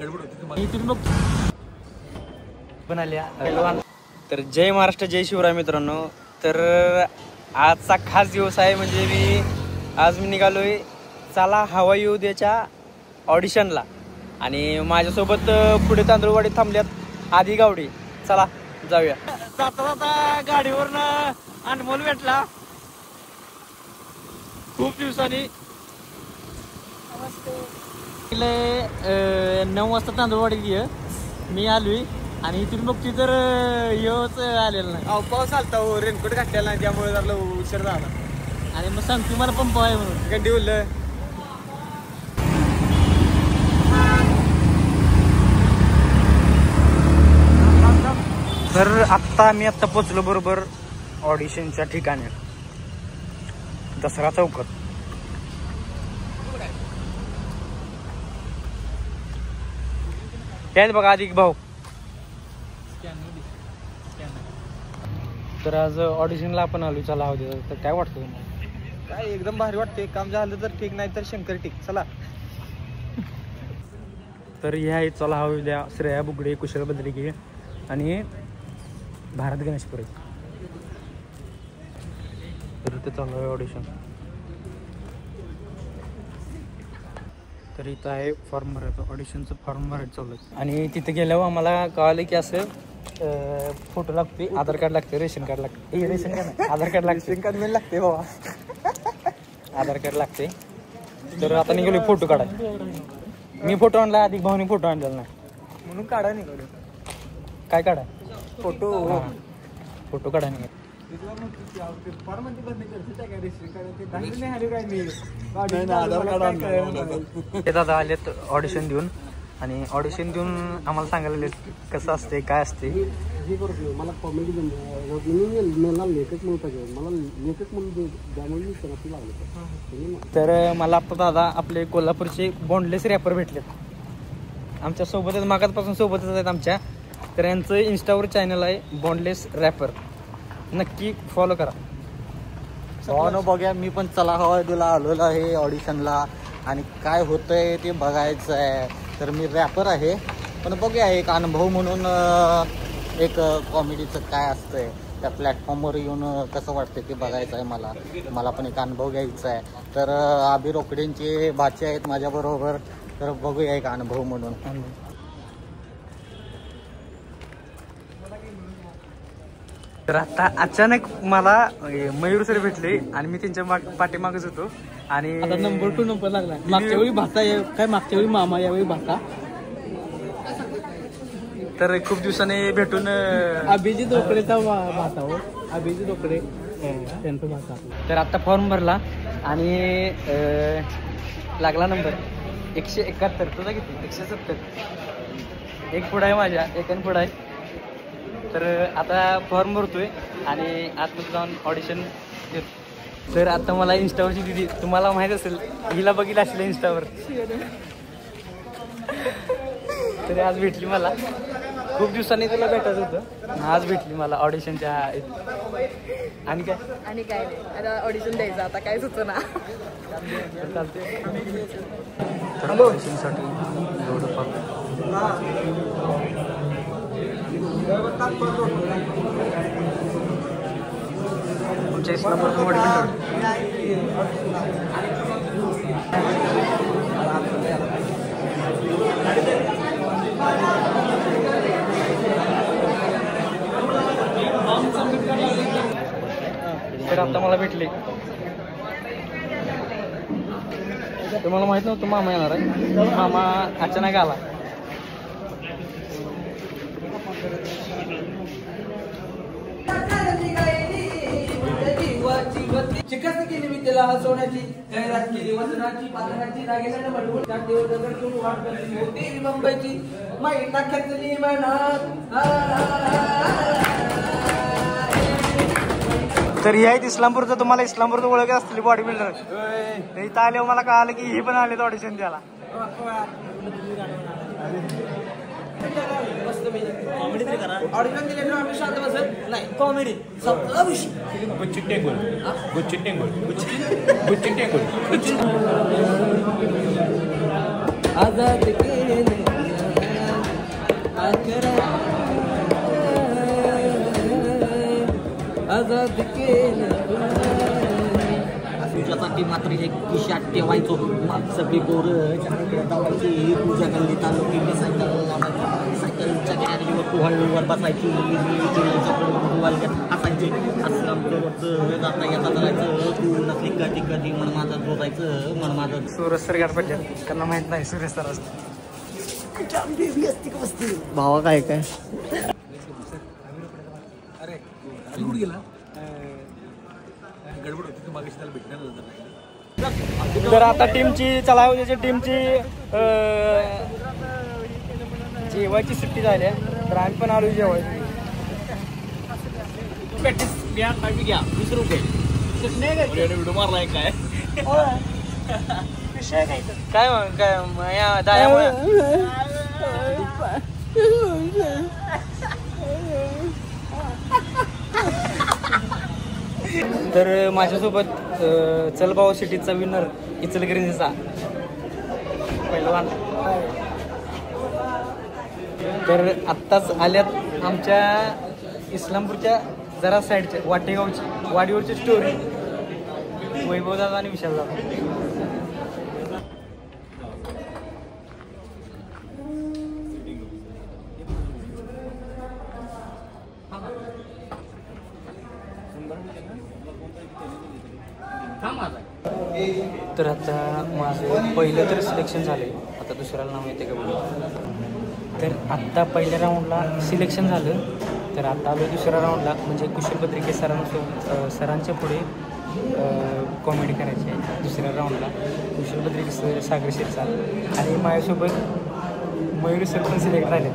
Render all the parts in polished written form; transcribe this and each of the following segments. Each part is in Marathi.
इथून बघ पण आल्या. तर जय महाराष्ट्र, जय शिवराय मित्रांनो. तर आजचा खास दिवस आहे. म्हणजे आज मी निघालोय चला हवा येऊ द्याच्या ऑडिशनला. आणि माझ्यासोबत पुढे तांदूळवाडीत थांबल्यात आधी गावडी. चला जाऊया. जाता गाडीवरनं अनमोल भेटला खूप दिवसांनी. 9 वाजता तांदूळवाडीत ये मी आलोय आणि इथून बघती तर येऊच आलेला नाही. पाऊस आलता हो, रेनकोट घातलेला नाही त्यामुळे जरा उशीर झाला. आणि मग सांगते मला पंप आहे म्हणून गड्डी बोललं. तर आत्ता पोचलो बरोबर ऑडिशनच्या ठिकाणी दसरा चौकात. त्यात बघा अधिक भाऊ. तर आज ऑडिशनला आपण आलो चला हवं द्या. तर काय वाटतं तुम्हाला? काय एकदम भारी वाटते. काम झालं तर ठीक, नाही तर शंकर ठीक. चला. तर हे आहे चला हवं द्या. श्रेया बुगडे, कुशल बद्रिके आणि भारत गणेशपुरे. तर इथं चालू आहे ऑडिशन. तर इथं आहे फॉर्म भरायचं, ऑडिशनचं फॉर्म भरायचं चालू आहे. आणि तिथे गेल्यावर आम्हाला कळालं की असं फोटो लागते, आधार कार्ड लागते, रेशन कार्ड लागते. रेशन कार्ड नाही, आधार कार्ड लागते. रेशन कार्ड मेन लागते बाबा. आधार कार्ड लागते. तर आता निघालो फोटो काढाय. मी फोटो आणला, अधिक भाऊनी फोटो आणलेला नाही म्हणून काढा निघालो. काय काढाय? फोटो. फोटो काढा निघाल. ते दादा आलेत ऑडिशन देऊन. आणि ऑडिशन देऊन आम्हाला सांगायला कसं असते, काय असते. मला कॉमेडी मला लेखक म्हणून पाहिजे, मला लेखक म्हणून लागले. तर मला आता दादा आपले कोल्हापूरचे बॉन्डलेस रॅपर भेटलेत आमच्या सोबतच, मागातपासून सोबतच आहेत आमच्या. तर यांचं इंस्टावर चॅनल आहे बॉन्डलेस रॅपर, नक्की फॉलो करा. हो बघूया. मी पण चला हवा तुला आलेलो आहे ऑडिशनला आणि काय होतंय ते बघायचं आहे. तर मी रॅपर आहे पण बघूया एक अनुभव म्हणून एक कॉमेडीचं काय असतंय त्या प्लॅटफॉर्मवर येऊन कसं वाटतं ते बघायचं आहे. मला पण एक अनुभव घ्यायचा आहे. तर आबी रोकडेंचे भाचे आहेत माझ्याबरोबर. तर बघूया एक अनुभव म्हणून. तर आता अचानक मला मयूर सर भेटले आणि मी त्यांच्या पाठीमागच होतो. आणि नंबर 2 नंबर लागला. मागच्या वेळी भाता काय, मागच्या वेळी मामा, यावेळी भाता. तर खूप दिवसांनी भेटून अभिजित रोकडेचा भाता हो, अभिजित रोकडे त्यांचा भाता. तर आता फॉर्म भरला आणि लागला नंबर 171. तुझा किती? 170. एक पुढं आहे माझ्या, एकान पुढं आहे. तर आता फॉर्म भरतोय आणि आतमध्ये जाऊन ऑडिशन देतो. तर आता मला इंस्टावरची दिदी, तुम्हाला माहीत असेल, हिला बघितलं असेल इंस्टावर. तरी आज भेटली मला. खूप दिवसांनी तुला भेटायचं होतं, आज भेटली मला ऑडिशनच्या. आणि काय नाही, आता ऑडिशन द्यायचं. आता काय सुचना. चालते. तर ऑडिशनसाठी एवढं फॉर्म. तुमच्या इस्लामपूर तर आता मला भेटले. तुम्हाला माहित नव्हतं मामा येणार आहे. मामा अचानक आला. शिकस्त केली मी त्याला हसवण्याची, जाहिरात केली वजनाची, पात्राची, दागिन्याने बनवून टाकते दगड वाट करते होती मुंबईची मैना खेचली मनात. तर हे आहेत इस्लामपूरचं. तुम्हाला इस्लामपूरचं ओळख असलेली बॉडी बिल्डर. इथं आल्यावर मला कळालं की हे पण आले ऑडिशन द्यायला. ऑडिशन दिले ना आम्ही शांत बसत नाही. कॉमेडी आजाद केले आजाद केलं तुझ्यासाठी मात्र एक खिशात ठेवायचो सगळी पोरं धावायची तुझ्या गल्लीत आलो की मी सायकल लावायची सायकलच्या गॅरेजवर तू हळूवर बसायची हसायची असं आमच्यावरचं जाता येता करायचं तू नसली कधी कधी मन माझं जोडायचं मन माझं सूरज सर गाठ पडले त्यांना माहित नाही सूरज सर भावा काय काय तर आता टीमची चला टीमची जेवायची सुट्टी झाली आहे तर आम्ही पण आलो जेवायची घ्या 20 रुपये व्हिडिओ मारलाय काय काय मग काय या दायामुळे तर माझ्यासोबत चलबाव सिटीचा विनर इचलकरंजीचा पहिलवान तर आत्ताच आल्यात आमच्या इस्लामपूरच्या जरा साईडच्या वाटेगावची वाडीवरची स्टोरी वैभवदादा आणि विशाल दादा तर आता माझं पहिलं तर सिलेक्शन झालं आता दुसऱ्याला नाव येते का बोलू तर आत्ता पहिल्या राऊंडला सिलेक्शन झालं तर आता आलो दुसऱ्या राऊंडला म्हणजे कुशल पत्रिके सरांच्या पुढे कॉमेडी करायची आहे दुसऱ्या राऊंडला कुशल पत्रिके सर सागर शिरसाट आणि माझ्यासोबत मयूर सर पण सिलेक्ट झाले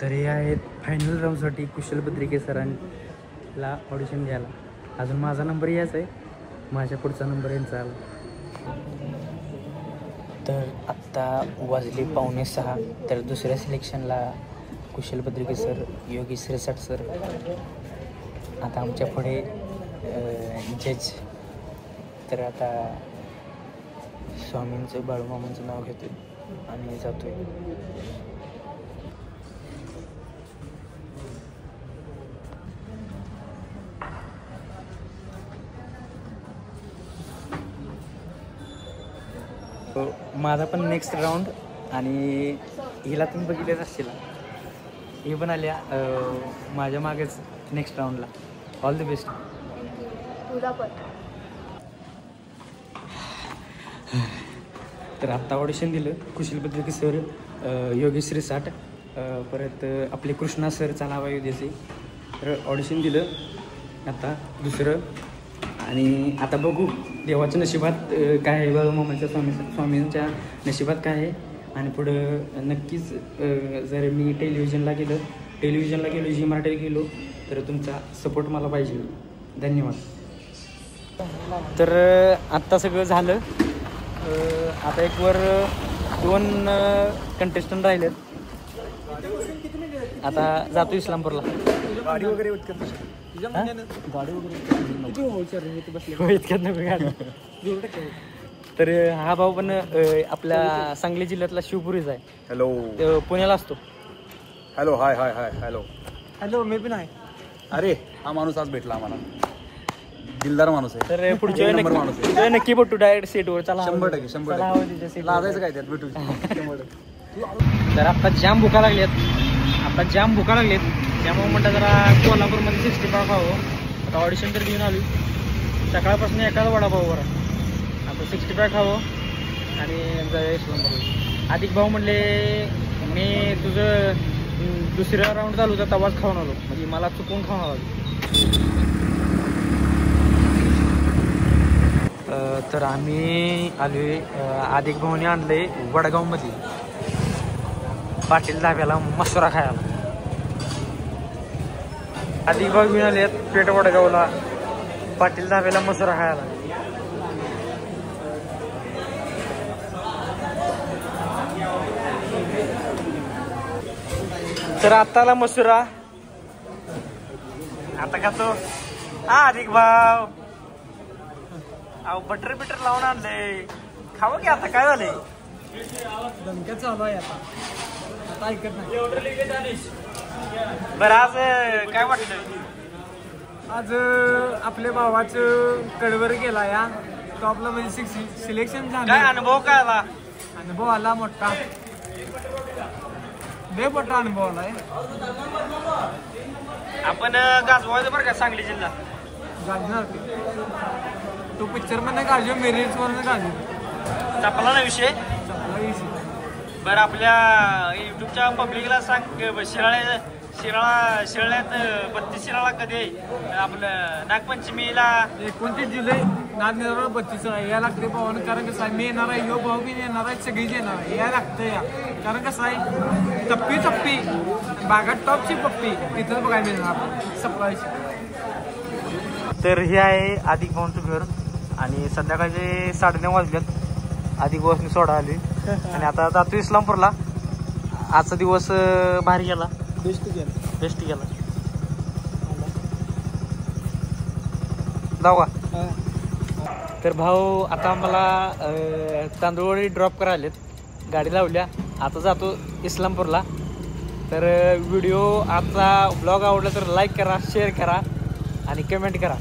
तर हे आहेत फायनल राऊंडसाठी कुशल पत्रिके सरांना ऑडिशन द्यायला अजून माझा नंबर याच आहे माझ्या पुढचा नंबर यांचा आला तर आत्ता वाजले 5:45 तर दुसऱ्या सिलेक्शनला कुशल पत्रिके सर योगेश शिरसाट सर आता आमच्या पुढे जज तर आता स्वामींचं बाळूमामांचं नाव घेतो आणि जातोय माझा पण नेक्स्ट राऊंड आणि हिला तुम्ही बघितलेच असतील हे पण आल्या माझ्या मागेच नेक्स्ट राऊंडला ऑल द बेस्ट तुला पण तर आत्ता ऑडिशन दिलं कुशल पत्रिके सर योगेश शिरसाट परत आपले कृष्णा सर चालावा युदेचे तर ऑडिशन दिलं आता दुसरं आणि आता बघू देवाच्या नशिबात काय आहे बाळूमामाच्या स्वामींच्या नशिबात काय आहे आणि पुढं नक्कीच जर मी टेलिव्हिजनला गेलो जी मराठीला गेलो तर तुमचा सपोर्ट मला पाहिजे धन्यवाद तर आत्ता सगळं झालं आता एक वर 2 कंटेस्टंट राहिलेत आता जातो इस्लामपूरला गाडी वगैरे तर हा भाऊ पण आपल्या सांगली जिल्ह्यातला शिवपुरीचा आहे हॅलो पुण्याला असतो हॅलो हाय हाय हाय हॅलो हॅलो मी पण आहे अरे हा माणूस आज भेटला आम्हाला दिलदार माणूस आहे तर पुढच्या नंबर माणूस आहे नक्की भेटू डायरेक्ट सीटवर चला 100% लाजायचं काय त्यात भेटू तर आता जाम भुका लागलेत त्यामुळे म्हणतात जरा कोल्हापूरमध्ये 65 खावं आता ऑडिशन तर घेऊन आलो सकाळपासून एकाच वडापाव बरा आता 65 खावं आणि जाऊया इस्लामपूरला अधिक भाऊ म्हणले मी तुझं दुसऱ्या राऊंड चालू होता तवाच खाऊन आलो म्हणजे मला चुकून खाऊन आलो तर आम्ही आलोय अधिक भाऊने आणलंय वडगावमध्ये पाटील धाब्याला मसुरा खायला अधिक भाऊ घेऊन आले पेठ वडगावला पाटील धाब्याला मसुरा खायला तर आताला मसुरा आता खातो हा अधिक भाव अहो बटर लावून आणले खावं की आता काय झाले धमक्या चालू आहे आता ऐकत नाही. बरं आज काय वाटतं? आज आपल्या भावाचं कडवर गेला या टॉपला म्हणजे सिलेक्शन काय झालं. अनुभव काय आला? अनुभव आला मोठा, लय मोठा अनुभव आलाय. आपण गाजवायचं बरं का सांगली जिल्हा. गाजणार ते. तो पिक्चर मध्ये गाजव, मेरिट्स वरून गाजव. चपला ना विषय. चांगला विषय. बरं आपल्या युट्यूबच्या पब्लिकला सांग, शिराळ्यात 32 शिराळा कधी आहे? आपलं नागपंचमीला 29 जुलै नागनेरला 32 या लागते पाहून. कारण कसं आहे, मी येणार आहे, यो भाऊ बी येणार आहे, सगळीच येणार आहे. या लागतं या. कारण कसं आहे, चप्पी बागात टॉपची पप्पी तिथंच बघायला मिळणार आपण सप्लायची. तर हे आहे अधिक भाऊंचं घर आणि संध्याकाळचे 9:30 वाजल्यात. अधिक भाऊसनी सोडा आली आणि आता जातो इस्लामपूरला. आजचा दिवस भारी गेला, बेस्ट गेला. जाऊ का? तर भाऊ आता मला तांदूळवडी ड्रॉप करायलेत, गाडी लावल्या. आता जातो इस्लामपूरला. तर व्हिडिओ आजचा ब्लॉग आवडला तर लाईक करा, शेअर करा आणि कमेंट करा.